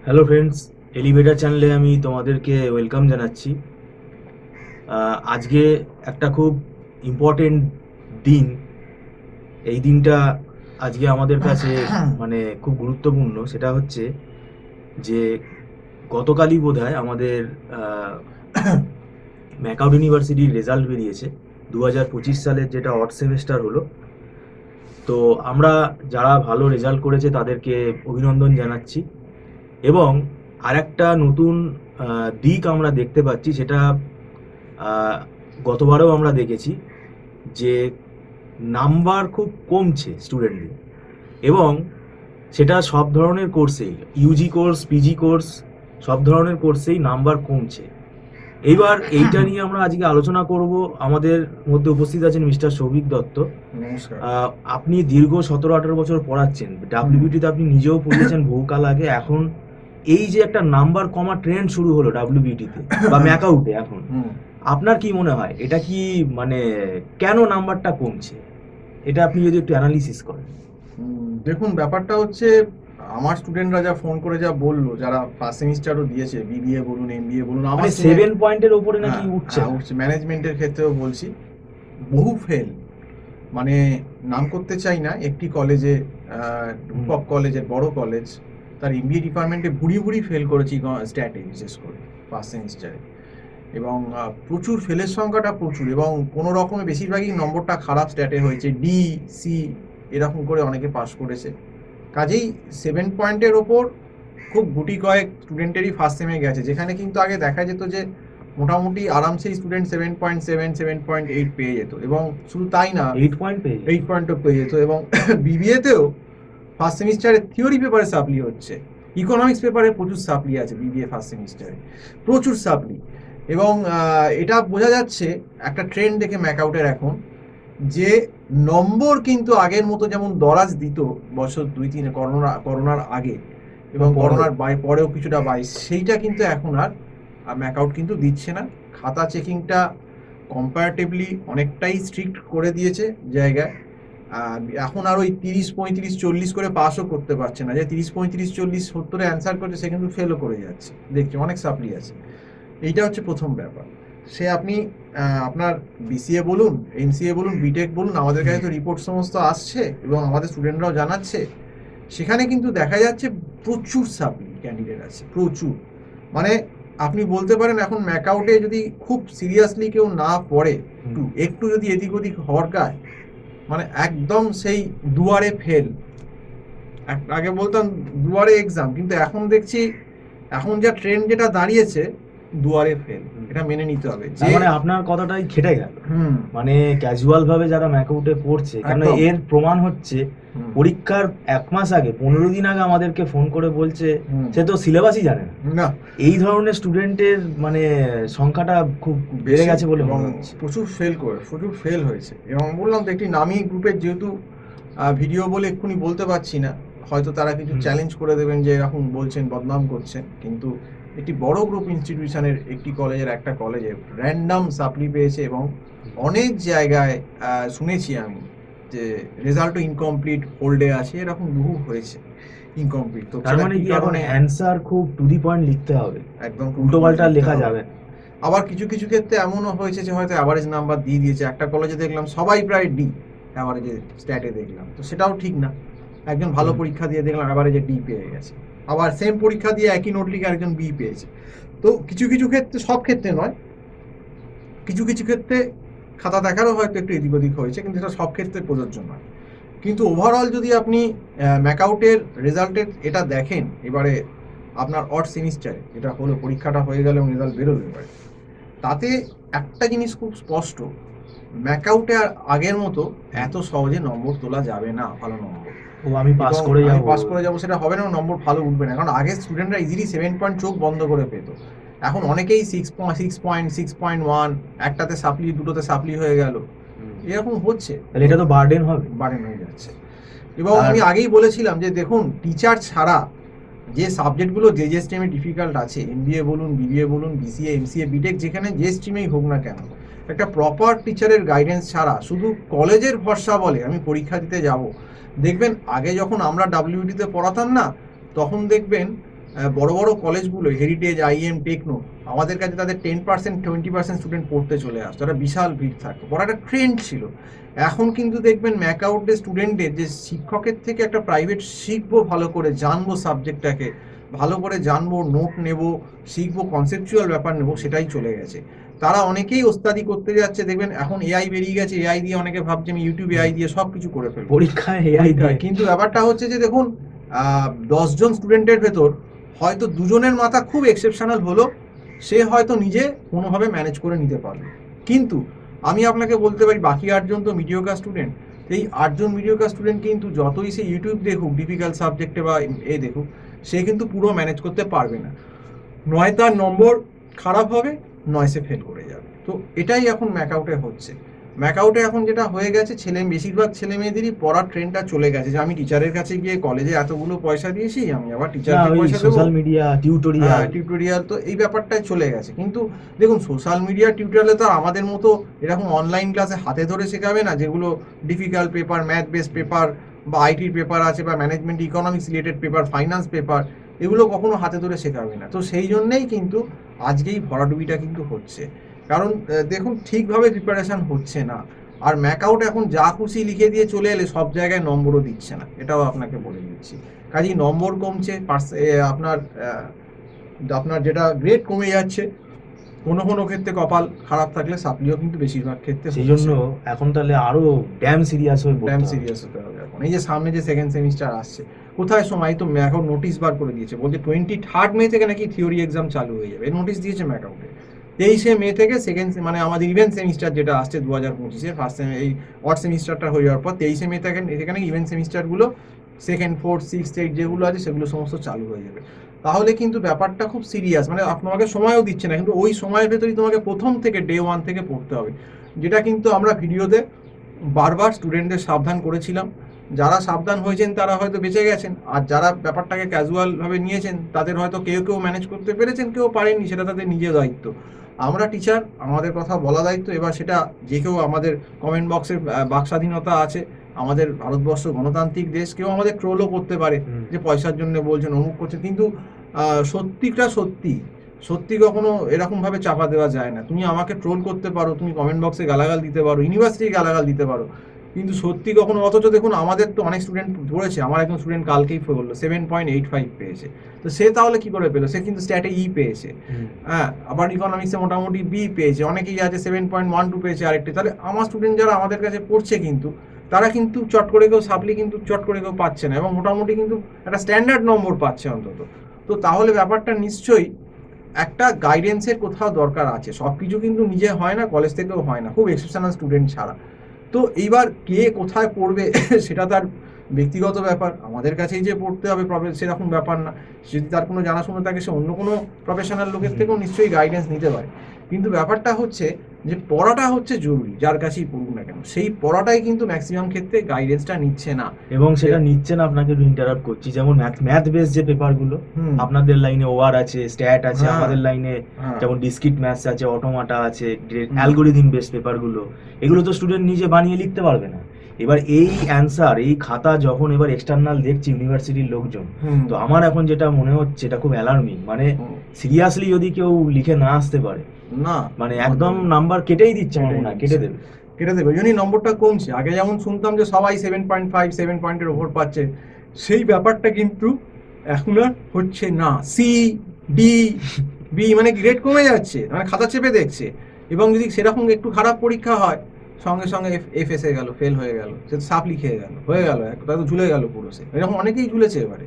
Hello friends, elevator চ্যানেলে আমি তোমাদেরকে ওয়েলকাম জানাচ্ছি। আজকে একটা খুব ইম্পর্টেন্ট দিন। এই দিনটা আজকে আমাদের কাছে মানে খুব গুরুত্বপূর্ণ। সেটা হচ্ছে যে গতকালই বোধহয় আমাদের ম্যাকআউট ইউনিভার্সিটির রেজাল্ট বেরিয়েছে 2025 সালের, যেটা অড সেমেস্টার হলো। তো আমরা যারা ভালো রেজাল্ট করেছে তাদেরকে অভিনন্দন জানাচ্ছি। এবং আরেকটা নতুন দিক আমরা দেখতে পাচ্ছি, সেটা আহ, গতবারেও আমরা দেখেছি যে নাম্বার খুব কমছে স্টুডেন্টদের। এবং সেটা সব ধরনের কোর্সেই, ইউজি কোর্স, পিজি কোর্স, সব ধরনের কোর্সেই নাম্বার কমছে। এইবার এইটা নিয়ে আমরা আজকে আলোচনা করব। আমাদের মধ্যে উপস্থিত আছেন মিস্টার সৌভিক দত্ত। নমস্কার। আপনি দীর্ঘ 17-18 বছর পড়াচ্ছেন, ডাব্লিউবিটিতে আপনি নিজেও পড়িয়েছেন বহুকাল আগে। এখন এই যে একটা নাম্বার কমা ট্রেন্ড শুরু হলো ডাব্লিউবিটিতে বা ম্যাকআউটে, এখন আপনার কি মনে হয় এটা কি মানে কেন নাম্বারটা কমছে? এটা আপনি যদি একটু অ্যানালিসিস করেন। দেখুন, ব্যাপারটা হচ্ছে আমার স্টুডেন্টরা যা ফোন করে যা বললো, যারা ফার্স্ট সেমিস্টারও দিয়েছে, বিবিএ বলুন, এমবিএ বলুন, মানে আমার 7 পয়েন্টের ওপরে নাকি হ্যাঁ উঠছে হ্যাঁ না? উঠছে। ম্যানেজমেন্টের ক্ষেত্রেও বলছি, বহু ফেল। মানে নাম করতে চাই না, একটি কলেজে, রূপক কলেজের বড় কলেজ, তার এমবিএ ডিপার্টমেন্টে ভুড়ি ভুড়ি ফেল করেছি, স্ট্যাটে বিশেষ করে ফার্স্ট সেমিস্টারে। এবং প্রচুর ফেলের সংখ্যাটা প্রচুর, এবং কোনো রকমে বেশিরভাগই নম্বরটা খারাপ স্ট্যাটে হয়েছে, ডি, সি, এরকম করে অনেকে পাস করেছে। কাজেই 7 পয়েন্টের ওপর খুব গুটি কয়েক স্টুডেন্টেরই ফার্স্ট সেমে গেছে, যেখানে কিন্তু আগে দেখা যেত যে মোটামুটি আরামসেই স্টুডেন্ট 7.7, 7.8 পেয়ে যেত। এবং শুধু তাই না, 8 পয়েন্ট পেয়ে 8 পয়েন্টও পেয়ে যেত। এবং বিবিএতেও ফার্স্ট সেমিস্টারে থিওরি পেপারে সাপ্লি হচ্ছে, ইকোনমিক্স পেপারে প্রচুর সাপ্লি আছে বিবিএ ফার্স্ট সেমিস্টারে, প্রচুর সাপ্লি। এবং এটা বোঝা যাচ্ছে একটা ট্রেন্ড দেখে ম্যাকআউটের এখন, যে নম্বর কিন্তু আগের মতো যেমন দরাজ দিত বছর 2-3 করোনার আগে এবং করোনার পরেও কিছুটা বাইশ, সেইটা কিন্তু এখন আর ম্যাকআউট কিন্তু দিচ্ছে না। খাতা চেকিংটা কম্পারেটিভলি অনেকটাই স্ট্রিক্ট করে দিয়েছে জায়গায়। এখন আর ওই 30, 35, 40 করে পাসও করতে পারছে না, যে 30, 35, 40, 70-এ অ্যান্সার করছে, সে কিন্তু ফেলও করে যাচ্ছে, দেখছি অনেক সাপ্লি আছে। এইটা হচ্ছে প্রথম ব্যাপার। সে আপনি আপনার বিসিএ বলুন, এমসিএ বলুন, বিটেক বলুন, আমাদের কাছে তো রিপোর্ট সমস্ত আসছে এবং আমাদের স্টুডেন্টরাও জানাচ্ছে, সেখানে কিন্তু দেখা যাচ্ছে প্রচুর সাপ্লি ক্যান্ডিডেট আছে, প্রচুর। মানে আপনি বলতে পারেন এখন ম্যাকআউটে যদি খুব সিরিয়াসলি কেউ না পড়ে, একটু একটু যদি এদিক ওদিক হরকায়, মানে একদম সেই দুয়ারে ফেল। আগে বলতাম দুয়ারে এক্সাম, কিন্তু এখন দেখছি এখন যা ট্রেন্ড যেটা দাঁড়িয়েছে, দুয়ারে ফেল, এটা মেনে নিতে হবে। তার যে মানে আপনার কথাটাই খেটে গেল। মানে ক্যাজুয়াল ভাবে যারা ম্যাকআউটে পড়ছে, কারণ একদম। এর প্রমাণ হচ্ছে পরীক্ষার 1 মাস আগে, 15 দিন আগে আমাদেরকে ফোন করে বলছে সে তো সিলেবাসই জানে না। না, এই ধরনের স্টুডেন্টের মানে সংখ্যাটা খুব বেড়ে বেশি গেছে বলে এবং মনে হচ্ছে। প্রচুর ফেল হয়েছে। এবং বললাম তো, একটি নামী গ্রুপের, যেহেতু ভিডিও বলে এক্ষুনি বলতে পারছি না, হয়তো তারা কিছু চ্যালেঞ্জ করে দেবেন যে এরকম বলছেন, বদনাম করছেন, কিন্তু একটি বড় গ্রুপ ইনস্টিটিউশনের একটি কলেজের, একটা কলেজে র্যান্ডাম সাপ্লি পেয়েছে। এবং অনেক জায়গায় শুনেছি আমি যে রেজাল্টও ইনকমপ্লিট, হোল্ডে আছে, এরকম বহু হয়েছে ইনকমপ্লিট। তো তার সেটা মানে কি কি এখন কারণে, অ্যান্সার খুব টু দি পয়েন্ট লিখতে হবে, একদম উল্টো পাল্টা লেখা হবে। যাবে না। আবার কিছু কিছু ক্ষেত্রে এমনও হয়েছে যে হয়তো অ্যাভারেজ নাম্বার দিয়ে দিয়েছে। একটা কলেজে দেখলাম সবাই প্রায় ডি অ্যাভারেজে, স্ট্যাটে দেখলাম, তো সেটাও ঠিক না। একজন ভালো পরীক্ষা দিয়ে দেখলাম অ্যাভারেজে ডি পেয়ে গেছে, আবার সেম পরীক্ষা দিয়ে একই নোট লিখে একজন বি পেয়েছে। তো কিছু কিছু ক্ষেত্রে, সব ক্ষেত্রে নয়, কিছু কিছু ক্ষেত্রে খাতা দেখারও হয়তো একটু এদিক ওদিক হয়েছে, কিন্তু এটা সব ক্ষেত্রে প্রযোজ্য নয়। কিন্তু ওভারঅল যদি আপনি ম্যাকআউটের রেজাল্টের এটা দেখেন, এবারে আপনার অড সেমিস্টারে যেটা হলো, পরীক্ষাটা হয়ে গেল এবং রেজাল্ট বেরোলো, এবারে তাতে একটা জিনিস খুব স্পষ্ট, ম্যাকআউটে আর আগের মতো এত সহজে নম্বর তোলা যাবে না, ভালো নম্বর। ও আমি পাস এবং করে আমি যাব। পাস করে যাবো, সেটা হবে না, নম্বর ভালো উঠবে না। কারণ আগে স্টুডেন্টরা ইজিলি 7 পয়েন্ট চোখ বন্ধ করে পেত, এখন অনেকেই 6 পয়েন্ট, 6.1, একটাতে সাপ্লি, দুটোতে সাপ্লি হয়ে গেল, এরকম হচ্ছে। তাহলে এটা তো বার্ডেন হবে। বাড়েন হয়ে যাচ্ছে। এবং আর আমি আগেই বলেছিলাম যে দেখুন, টিচার ছাড়া যে সাবজেক্টগুলো যে স্ট্রিমে ডিফিকাল্ট আছে, এমবিএ বলুন, বিবিএ বলুন, বিসিএ, এমসিএ, বিটেক, যেখানে যে স্ট্রিমেই হোক না কেন, একটা প্রপার টিচারের গাইডেন্স ছাড়া শুধু কলেজের ভরসা বলে আমি পরীক্ষা দিতে যাব, দেখবেন আগে যখন আমরা ডাব্লিউটিতে পড়াতাম না, তখন দেখবেন বড় বড় কলেজগুলো হেরিটেজ, আইএম, টেকনো, আমাদের কাছে তাদের 10% 20% স্টুডেন্ট পড়তে চলে আসতো, একটা বিশাল ভিড় থাকতো, বড় একটা ট্রেন্ড ছিল। এখন কিন্তু দেখবেন ম্যাকআউটের স্টুডেন্টদের যে শিক্ষকের থেকে একটা প্রাইভেট শিখবো, ভালো করে জানবো সাবজেক্টটাকে, ভালো করে জানবো, নোট নেব, শিখবো, কনসেপচুয়াল ব্যাপার নেবো, সেটাই চলে গেছে। তারা অনেকেই ওস্তাদি করতে যাচ্ছে, দেখবেন এখন এআই বেরিয়ে গেছে, এআই দিয়ে অনেকে ভাবছে আমি ইউটিউব এআই দিয়ে সব কিছু করে ফেলবো পরীক্ষায় এআই দিয়ে। কিন্তু ব্যাপারটা হচ্ছে যে দেখুন, 10জন স্টুডেন্টের ভেতর হয়তো 2জনের মাথা খুব এক্সেপশনাল হলো, সে হয়তো নিজে কোনোভাবে ম্যানেজ করে নিতে পারবে। কিন্তু আমি আপনাকে বলতে পারি বাকি 8জন তো মিডিওকার স্টুডেন্ট। এই 8জন মিডিওকার স্টুডেন্ট কিন্তু যতই সে ইউটিউব দেখুক, ডিফিকাল্ট সাবজেক্টে বা দেখুক, সে কিন্তু পুরো ম্যানেজ করতে পারবে না। নয় তার নম্বর খারাপ হবে, নয় সে ফেল করে যাবে। তো এটাই এখন ম্যাকআউটে হচ্ছে। ম্যাকআউটে এখন যেটা হয়ে গেছে, বেশিরভাগ ছেলে মেয়েদেরই পড়ার ট্রেন্ডটা চলে গেছে, যে আমি টিচারের কাছে গিয়ে কলেজে এতগুলো পয়সা দিয়েছি, আমি আবার না, টিচারকে ওই পয়সা দেবো। Social media tutorial. টিউটোরিয়াল, তো এই ব্যাপারটাই চলে গেছে। কিন্তু দেখুন, সোশ্যাল মিডিয়া টিউটোরিয়ালে তো আর আমাদের মতো এরকম অনলাইন ক্লাসে হাতে ধরে শেখাবে না, যেগুলো difficult paper, math based paper বা আইটির পেপার আছে, বা management economics related paper, finance paper, এগুলো কখনো হাতে ধরে শেখাবে না। তো সেই জন্যেই কিন্তু আজকেই ভরাডুবিটা কিন্তু হচ্ছে, কারণ দেখুন ঠিকভাবে প্রিপারেশন হচ্ছে না। আর ম্যাকআউট এখন যা খুশি লিখে দিয়ে চলে এলে সব জায়গায় নম্বরও দিচ্ছে না, এটাও আপনাকে বলে দিচ্ছি। কাজেই নম্বর কমছে, আপনার যেটা গ্রেড কমে যাচ্ছে, কোনো কোনো ক্ষেত্রে কপাল খারাপ থাকলে সাপ্লিও কিন্তু বেশিরভাগ ক্ষেত্রে সেই জন্য এখন তাহলে আরো ড্যাম সিরিয়াস হয়ে পড়তে ড্যাম হবে। সিরিয়াস হতে হবে এখন। এই যে সামনে যে সেকেন্ড সেমিস্টার আসছে, কোথায় সময় তো এখন নোটিশ বার করে দিয়েছে, বলছে 23 মে থেকে নাকি থিওরি এক্সাম চালু হয়ে যাবে, নোটিশ দিয়েছে ম্যাকআউটে। 23 মে থেকে সেকেন্ড, মানে আমাদের ইভেন্ট সেমিস্টার যেটা আসছে 2025-এ, ফার্স্ট এই অড সেমিস্টারটা হয়ে যাওয়ার পর 23 মে থেকে এখানে ইভেন্ট সেমিস্টারগুলো সেকেন্ড, ফোর্থ, সিক্সথ, এইট যেগুলো আছে সেগুলো সমস্ত চালু হয়ে যাবে। তাহলে কিন্তু ব্যাপারটা খুব সিরিয়াস, মানে আপনাকে সময়ও দিচ্ছে না, কিন্তু ওই সময়ের ভেতরেই তোমাকে প্রথম থেকে ডে 1 থেকে পড়তে হবে, যেটা কিন্তু আমরা ভিডিওতে বারবার স্টুডেন্টদের সাবধান করেছিলাম। যারা সাবধান হয়েছেন তারা হয়তো বেঁচে গেছেন, আর যারা ব্যাপারটাকে ক্যাজুয়ালভাবে নিয়েছেন তাদের হয়তো কেউ কেউ ম্যানেজ করতে পেরেছেন, কেউ পারেননি, সেটা তাদের নিজের দায়িত্ব। আমরা টিচার, আমাদের কথা বলা দায়িত্ব। এবার সেটা যে কেউ, আমাদের কমেন্ট বক্সের বাক স্বাধীনতা আছে, আমাদের ভারতবর্ষ গণতান্ত্রিক দেশ, কেউ আমাদের ট্রোলও করতে পারে যে পয়সার জন্য বলছেন, অমুক করছেন, কিন্তু সত্যিটা সত্যি, সত্যি কখনো এরকমভাবে চাপা দেওয়া যায় না। তুমি আমাকে ট্রোল করতে পারো, তুমি কমেন্ট বক্সে গালাগাল দিতে পারো, ইউনিভার্সিটি গালাগাল দিতে পারো, কিন্তু সত্যি কখনো, অথচ দেখুন আমাদের তো অনেক স্টুডেন্ট পড়েছে, আমার একজন স্টুডেন্ট কালকেই বললো 7.85 পেয়েছে, তো সে তাহলে কি করে পেলো? সে কিন্তু স্ট্যাটে ই পেয়েছে, হ্যাঁ, আবার ইকোনমিক্সে মোটামুটি বি পেয়েছে, অনেকেই আছে 7.12 পেয়েছে আরেকটি। তাহলে আমার স্টুডেন্ট যারা আমাদের কাছে পড়ছে, কিন্তু তারা কিন্তু চট করে কেউ সাপ্লি কিন্তু চট করে কেউ পাচ্ছে না, এবং মোটামুটি কিন্তু একটা স্ট্যান্ডার্ড নম্বর পাচ্ছে অন্তত। তো তাহলে ব্যাপারটা নিশ্চয়ই একটা গাইডেন্সের কোথাও দরকার আছে। সব কিছু কিন্তু নিজে হয় না, কলেজ থেকেও হয় না, খুব এক্সেপশনাল স্টুডেন্ট ছাড়া। তো এইবার কে কোথায় পড়বে সেটা তার ব্যক্তিগত ব্যাপার, আমাদের কাছেই যে পড়তে হবে সেরকম ব্যাপার না। যদি তার কোনো জানাশোনা থাকে, সে অন্য কোনো প্রফেশনাল লোকের থেকেও নিশ্চয়ই গাইডেন্স নিতে পারে। কিন্তু ব্যাপারটা হচ্ছে যে পড়াটা হচ্ছে জরুরি, যার কাছেই পড়ুক না কেন, সেই পড়াটাই কিন্তু ম্যাক্সিমাম ক্ষেত্রে গাইডেন্সটা নিচ্ছে না, এবং সেটা নিচ্ছে না। আপনাকে একটু ইন্টারাপ্ট করছি, যেমন ম্যাথ বেস যে পেপারগুলো, আপনাদের লাইনে ওআর আছে, স্ট্যাট আছে, আমাদের লাইনে যেমন ডিসক্রিট ম্যাথস আছে, অটোমাটা আছে, অ্যালগোরিদম বেস পেপারগুলো, এগুলো তো স্টুডেন্ট নিজে বানিয়ে লিখতে পারবে না। এবার এই অ্যান্সার, এই খাতা যখন এবার এক্সটার্নাল দেখছে ইউনিভার্সিটির লোকজন, তো আমার এখন যেটা মনে হচ্ছে এটা খুব অ্যালার্মিং। মানে সিরিয়াসলি যদি কেউ লিখে না আসতে পারে, না মানে একদম নাম্বার কেটেই দিচ্ছে, মনে হয় কেটে দেবে। ওই জন্যই নম্বরটা কমছে। আগে যেমন শুনতাম যে সবাই 7.5 7 পয়েন্টের ওপর পাচ্ছে, সেই ব্যাপারটা কিন্তু এখন আর হচ্ছে না। সি, ডি, বি, মানে গ্রেড কমে যাচ্ছে, মানে খাতা চেপে দেখছে। এবং যদি সেরকম একটু খারাপ পরীক্ষা হয়, সঙ্গে সঙ্গে এফ এসে গেল, ফেল হয়ে গেল, সে তো সাপ লিখে হয়ে গেল, একটা তো ঝুলে গেল পুরো। সে এরকম অনেকেই ঝুলেছে। এবারে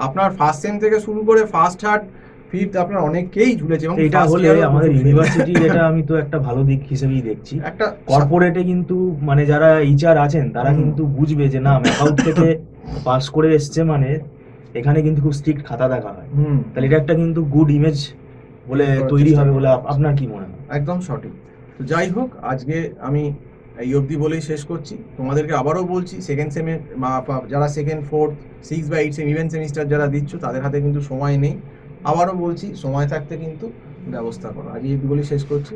আপনার ফার্স্ট সেম থেকে শুরু করে ফার্স্ট, থার্ড, ফিফথ, আপনার অনেকেই ঝুলেছে। এবং এটা হলে আমাদের ইউনিভার্সিটি, এটা আমি তো একটা ভালো দিক হিসেবেই দেখছি। একটা কর্পোরেটে কিন্তু মানে যারা এইচআর আছেন তারা কিন্তু বুঝবে যে না, ম্যাকআউট থেকে পাস করে এসছে মানে এখানে কিন্তু খুব স্ট্রিক্ট খাতা দেখা হয়, তাহলে এটা একটা কিন্তু গুড ইমেজ বলে তৈরি হবে বলে আপনার কি মনে হয়? একদম সঠিক। তো যাই হোক, আজকে আমি এই অবধি বলেই শেষ করছি। তোমাদেরকে আবারও বলছি, সেকেন্ড সেমে যারা সেকেন্ড, ফোর্থ, 6 বা 8 সেম ইভেন্ট সেমিস্টার যারা দিচ্ছ, তাদের হাতে কিন্তু সময় নেই। আবারও বলছি, সময় থাকতে কিন্তু ব্যবস্থা করো। আজ এই অবধি বলেই শেষ করছি।